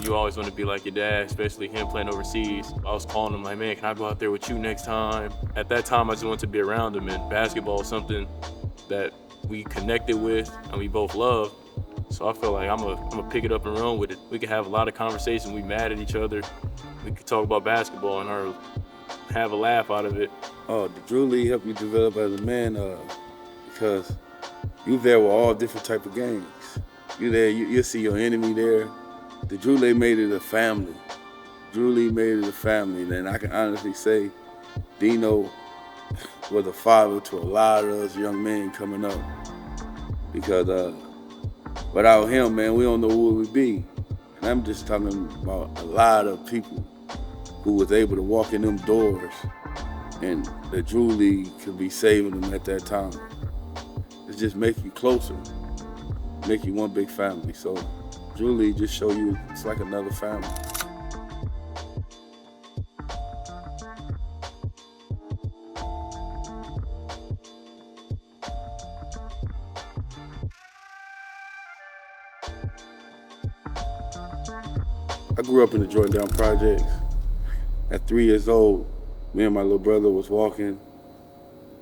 kid, you always want to be like your dad, especially him playing overseas. I was calling him like, man, can I go out there with you next time? At that time, I just wanted to be around him, and basketball was something that we connected with and we both love. So I feel like I'm gonna pick it up and run with it. We could have a lot of conversations. We mad at each other. We could talk about basketball and have a laugh out of it. Oh, the Drew League helped you develop as a man because you there with all different type of games. You there, you'll see your enemy there. The Drew League made it a family. Drew League made it a family, and I can honestly say Dino was a father to a lot of us young men coming up. Because without him, man, we don't know who we'd be. And I'm just talking about a lot of people who was able to walk in them doors, and the Drew League could be saving them at that time. It just make you closer, make you one big family. So Drew League just show you it's like another family. I grew up in the Jordan Down Projects. At 3 years old, me and my little brother was walking,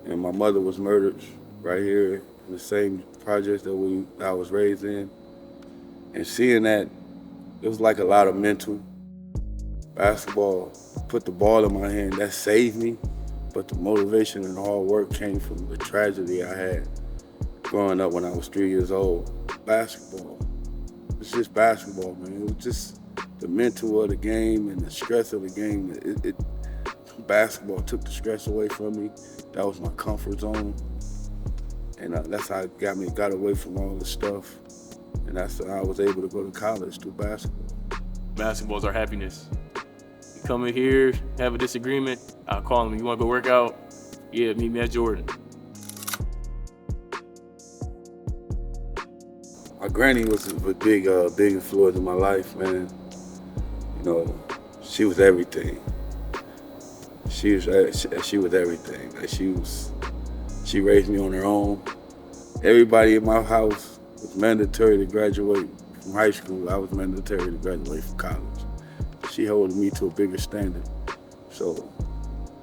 and my mother was murdered right here in the same projects that I was raised in. And seeing that, it was like a lot of mental. Basketball put the ball in my hand, that saved me, but the motivation and hard work came from the tragedy I had growing up when I was 3 years old. Basketball, it's just basketball, man. It was just the mental of the game and the stress of the game. Basketball took the stress away from me. That was my comfort zone. And that's how it got away from all the stuff. And that's how I was able to go to college through basketball. Basketball's our happiness. You come in here, have a disagreement, I'll call him, you wanna go work out? Yeah, meet me at Jordan. My granny was a big influence in my life, man. You know, she was everything. She was everything. Like she raised me on her own. Everybody in my house was mandatory to graduate from high school. I was mandatory to graduate from college. She held me to a bigger standard. So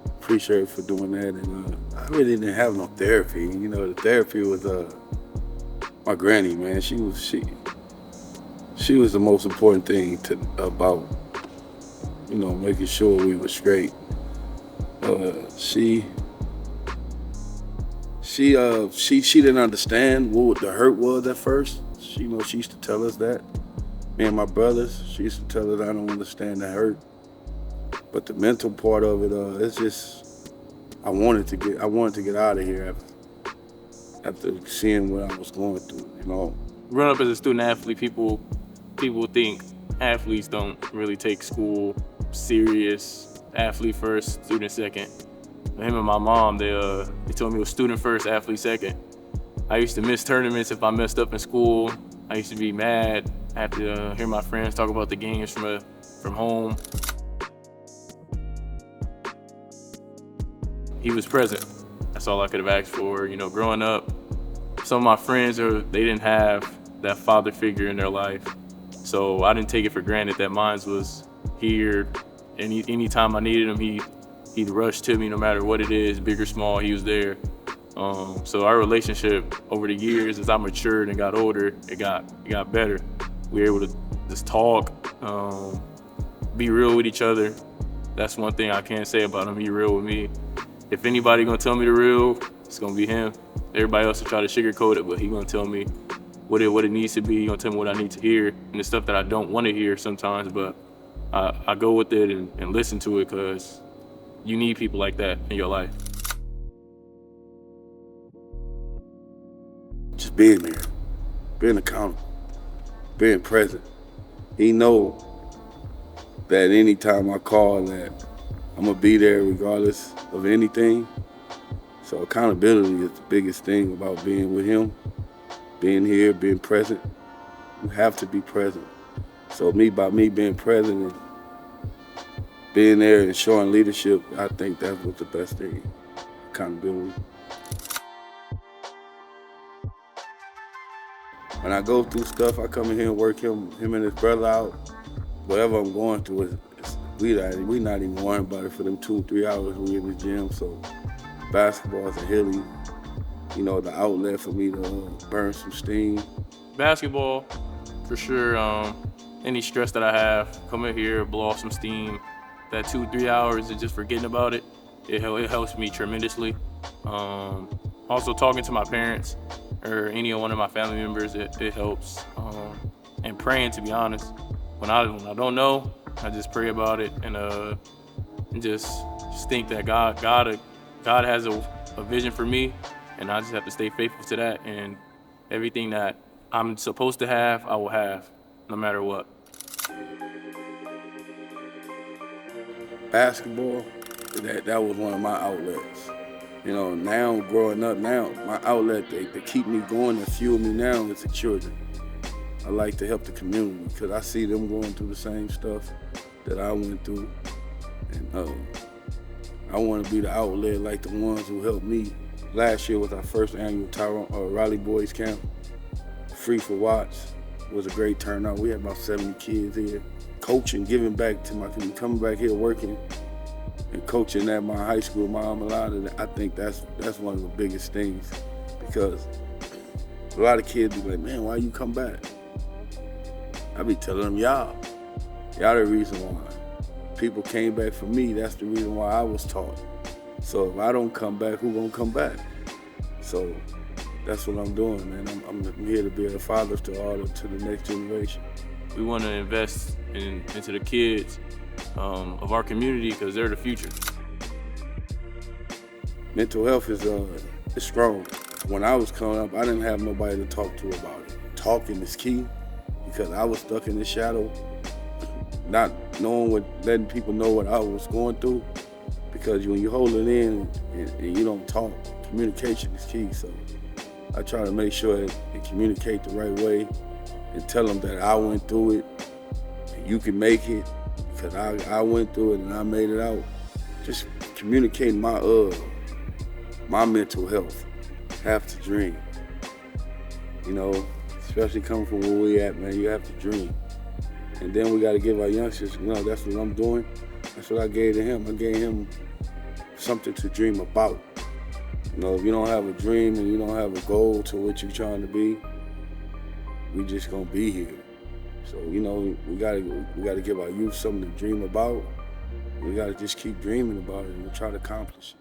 appreciate her for doing that. And I really didn't have no therapy. You know, the therapy was my granny, man. She was the most important thing about, you know, making sure we were straight. She didn't understand what the hurt was at first. She used to tell us that. Me and my brothers, she used to tell us I don't understand the hurt. But the mental part of it, it's just I wanted to get out of here after seeing what I was going through, you know. Growing up as a student athlete, people think athletes don't really take school serious. Athlete first, student second. Him and my mom, they told me it was student first, athlete second. I used to miss tournaments if I messed up in school. I used to be mad. I have to hear my friends talk about the games from home. He was present. That's all I could have asked for. You know, growing up, some of my friends, they didn't have that father figure in their life. So I didn't take it for granted that mine was here. Anytime I needed him, he'd rush to me no matter what it is, big or small, he was there. So our relationship over the years, as I matured and got older, it got better. We were able to just talk, be real with each other. That's one thing I can say about him, be real with me. If anybody gonna tell me the real, it's gonna be him. Everybody else will try to sugarcoat it, but he gonna tell me what it needs to be. He gonna tell me what I need to hear, and the stuff that I don't wanna hear sometimes, but I go with it and listen to it because you need people like that in your life. Just being there, being accountable, being present. He know that anytime I call that I'm gonna be there regardless of anything. So accountability is the biggest thing about being with him, being here, being present. You have to be present. So by me being present and being there and showing leadership, I think that was the best thing, accountability. When I go through stuff, I come in here and work him and his brother out. whatever I'm going through, we not even worrying about it for them 2-3 hours we in the gym. So basketball is a healing, the outlet for me to burn some steam. Basketball, for sure. Any stress that I have, come in here, blow off some steam. That 2-3 hours of just forgetting about it, it helps me tremendously. Also, talking to my parents or any one of my family members, it helps. And praying, to be honest. When I don't know, I just pray about it and just think that God has a vision for me, and I just have to stay faithful to that. And everything that I'm supposed to have, I will have, no matter what. Basketball, that was one of my outlets. Now growing up now, my outlet to keep me going and fuel me now is the children. I like to help the community because I see them going through the same stuff that I went through. And I want to be the outlet like the ones who helped me. Last year was our first annual Tyrone Riley Boys Camp. Free for watch. It was a great turnout. We had about 70 kids here. Coaching, giving back to my community, coming back here working and coaching at my high school, my alma mater. I think that's one of the biggest things because a lot of kids be like, man, why you come back? I be telling them, y'all the reason why. People came back for me, that's the reason why I was taught. So if I don't come back, who gonna come back? So that's what I'm doing, man. I'm here to be a father to the next generation. We want to invest into the kids of our community because they're the future. Mental health is strong. When I was coming up, I didn't have nobody to talk to about it. Talking is key because I was stuck in the shadow, not letting people know what I was going through. Because when you hold it in and you don't talk, communication is key. So I try to make sure and communicate the right way and tell them that I went through it and you can make it because I went through it and I made it out. Just communicating my mental health. Have to dream. Especially coming from where we at, man, you have to dream. And then we got to give our youngsters, that's what I'm doing. That's what I gave to him. I gave him something to dream about. If you don't have a dream and you don't have a goal to what you're trying to be, we just gonna be here. So, we gotta give our youth something to dream about. We gotta just keep dreaming about it and try to accomplish it.